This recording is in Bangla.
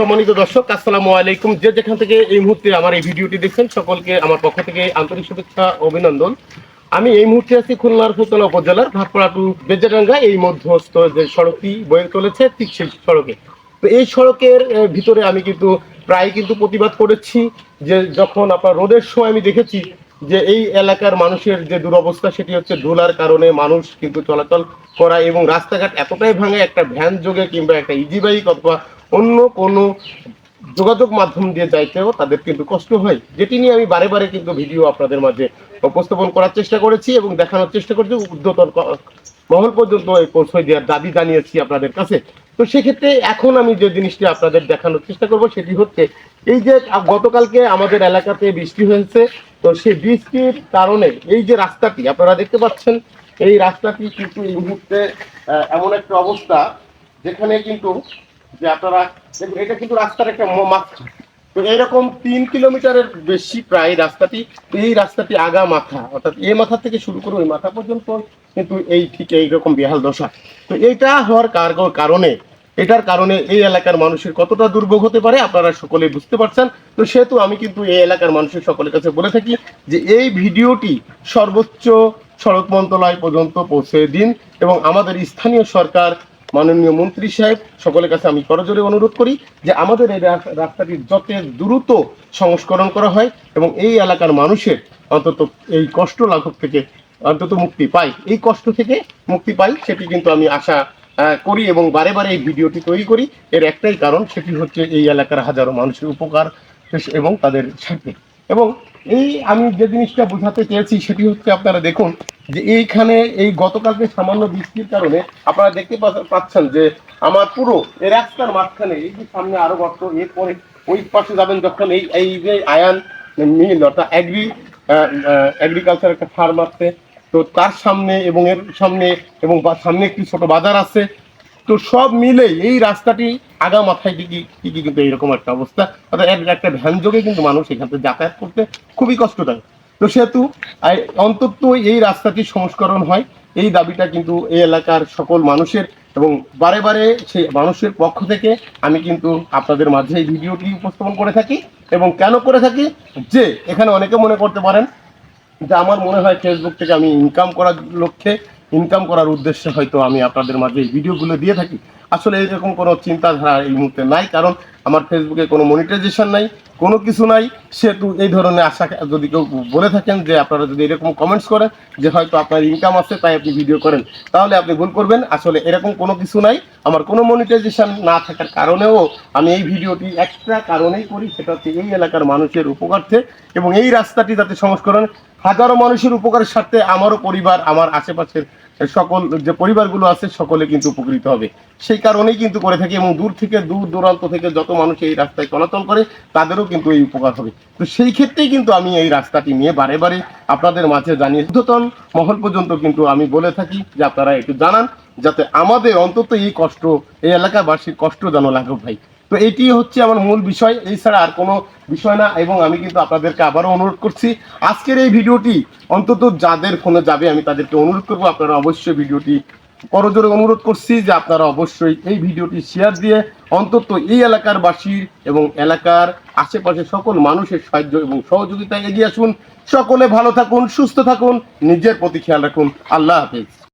সম্মানিত দর্শক, আসসালামু আলাইকুম। যে যেখান থেকে এই মুহূর্তে আমার এই ভিডিওটি দেখছেন, সকলকে আমার পক্ষ থেকে আন্তরিক শুভেচ্ছা অভিনন্দন। আমি এই মুহূর্তে আছি খুলনার ফুলতলা উপজেলার ভাটপাড়া টু বেজাডাঙ্গা এই মধ্যস্থ যে সড়কটি বয়ে চলেছে, ঠিক সেই সড়কে। তো এই সড়কের ভিতরে আমি কিন্তু প্রায় কিন্তু প্রতিবাদ করেছি যে যখন আপনার রোদের সময় আমি দেখেছি যে এই এলাকার মানুষের যে দুরবস্থা, সেটি হচ্ছে ধুলার কারণে মানুষ কিন্তু চলাচল করা এবং রাস্তাঘাট এতটাই ভাঙে, একটা ভ্যান যোগে কিংবা একটা ইজি বাইক অথবা অন্য কোনো যোগাযোগ মাধ্যম দিয়ে যাইতেও তাদের কিন্তু কষ্ট হয়, যেটি নিয়ে আমি বারে বারে কিন্তু ভিডিও আপনাদের মাঝে উপস্থাপন করার চেষ্টা করেছি এবং দেখানোর চেষ্টা করেছি, ঊর্ধ্বতন মহল পর্যন্ত এই পৌঁছে দেওয়ার দাবি জানিয়েছি আপনাদের কাছে। তো সেক্ষেত্রে এখন আমি যে জিনিসটি আপনাদের দেখানোর চেষ্টা করব সেটি হচ্ছে এই যে গতকালকে আমাদের এলাকাতে বৃষ্টি হয়েছে। তো সেই বৃষ্টির কারণে এই যে রাস্তাটি আপনারা দেখতে পাচ্ছেন, এই রাস্তাটি কিন্তু এই মুহূর্তে এমন একটা অবস্থা যেখানে কিন্তু যে আপনারা দেখুন, এটা কিন্তু রাস্তার একটা মাথা। তো এইরকম 3 কিলোমিটারের বেশি প্রায় রাস্তাটি, এই রাস্তাটি আগা মাথা, অর্থাৎ এই মাথা থেকে শুরু করে ওই মাথা পর্যন্ত কিন্তু এই ঠিক এইরকম বেহাল দশা। তো এইটা হওয়ার কারণে, এটার কারণে এই এলাকার মানুষের কতটা দুর্ভোগ হতে পারে আপনারা সকলে বুঝতে পারছেন। তো সেহেতু আমি কিন্তু এই এলাকার মানুষের সকলের কাছে বলে থাকি যে এই ভিডিওটি সর্বোচ্চ সড়ক মন্ত্রণালয় পর্যন্ত পৌঁছে দিন এবং আমাদের স্থানীয় সরকার, মাননীয় মন্ত্রী সাহেব, সকলের কাছে আমি করজোরে অনুরোধ করি যে আমাদের এই রাস্তাটি যত দ্রুত সংস্করণ করা হয় এবং এই এলাকার মানুষের অন্তত এই কষ্ট লাঘব থেকে অন্তত মুক্তি পায়, এই কষ্ট থেকে মুক্তি পাই, সেটি কিন্তু আমি আশা করি এবং বারে বারে এই ভিডিওটি তৈরি করি। এর একটাই কারণ, সেটি হচ্ছে এই এলাকার হাজারো মানুষের উপকার এবং তাদের স্বার্থে। এবং এই আমি যে জিনিসটা বোঝাতে চেয়েছি সেটি হচ্ছে, আপনারা দেখুন যে এইখানে এই গতকালকে সামান্য বৃষ্টির কারণে আপনারা দেখতে পাচ্ছেন যে আমার পুরো এই রাস্তার মাঝখানে এই যে সামনে আরো গর্ত, এরপরে ওই পাশে যাবেন যখন এই এই যে আয়ান মিল অর্থাৎ এগ্রিকালচার একটা ফার্ম আছে, তো তার সামনে এবং এর সামনে এবং সামনে একটি ছোট বাজার আছে। তো সব মিলে এই রাস্তাটি আগা মাথায় কি কিন্তু এইরকম একটা অবস্থা, অর্থাৎ একটা ভ্যান যোগে কিন্তু মানুষ এখান থেকে যাতায়াত করতে খুবই কষ্টদায়ক। তো সেহেতু অন্তত এই রাস্তাটি সংস্করণ হয়, এই দাবিটা কিন্তু এই এলাকার সকল মানুষের এবং বারে বারে সেই মানুষের পক্ষ থেকে আমি কিন্তু আপনাদের মাঝে এই ভিডিওটি উপস্থাপন করে থাকি। এবং কেন করে থাকি, যে এখানে অনেকে মনে করতে পারেন যে আমার মনে হয় ফেসবুক থেকে আমি ইনকাম করার লক্ষ্যে, ইনকাম করার উদ্দেশ্যে হয়তো আমি আপনাদের মাঝে এই ভিডিওগুলো দিয়ে থাকি। আসলে এরকম কোনো চিন্তাধারা এই মুহূর্তে নাই, কারণ আমার ফেসবুকে কোনো মনিটাইজেশন নাই, কোনো কিছু নাই। সেহেতু এই ধরনের আশা যদি কেউ বলে থাকেন যে আপনারা যদি এরকম কমেন্টস করেন যে হয়তো আপনার ইনকাম আছে তাই আপনি ভিডিও করেন, তাহলে আপনি ভুল করবেন। আসলে এরকম কোনো কিছু নাই, আমার কোনো মনিটাইজেশন না থাকার কারণেও আমি এই ভিডিওটি একটা কারণেই করি, সেটা হচ্ছে এই এলাকার মানুষের উপকার্থে এবং এই রাস্তাটি যাতে সংস্করণ হাজারো মানুষের উপকারের স্বার্থে আমারও পরিবার, আমার আশেপাশের সকল যে পরিবারগুলো আছে সকলে কিন্তু উপকৃত হবে, সেই কারণেই কিন্তু করে থাকি। এবং দূর দূরান্ত থেকে যত মানুষ এই রাস্তায় চলাচল করে তাদেরও কিন্তু এই উপকার হবে। তো সেই ক্ষেত্রেই কিন্তু আমি এই রাস্তাটি নিয়ে বারে বারে আপনাদের মাঝে জানিয়ে ঊর্ধ্বতন মহল পর্যন্ত কিন্তু আমি বলে থাকি যে আপনারা একটু জানান, যাতে আমাদের অন্তত এই কষ্ট, এই এলাকাবাসীর কষ্ট যেন লাঘব হয়। তো এটি হচ্ছে আমার মূল বিষয়, এই ছাড়া আর কোনো বিষয় না। এবং আমি কিন্তু আপনাদেরকে আবারও অনুরোধ করছি, আজকের এই ভিডিওটি অন্তত যাদের ফোনে যাবে আমি তাদেরকে অনুরোধ করবো, আপনারা অবশ্যই ভিডিওটি করজোরে অনুরোধ করছি যে আপনারা অবশ্যই এই ভিডিওটি শেয়ার দিয়ে অন্তত এই এলাকার বাসীর এবং এলাকার আশেপাশে সকল মানুষের সাহায্য এবং সহযোগিতায় এগিয়ে আসুন। সকলে ভালো থাকুন, সুস্থ থাকুন, নিজের প্রতি খেয়াল রাখুন। আল্লাহ হাফেজ।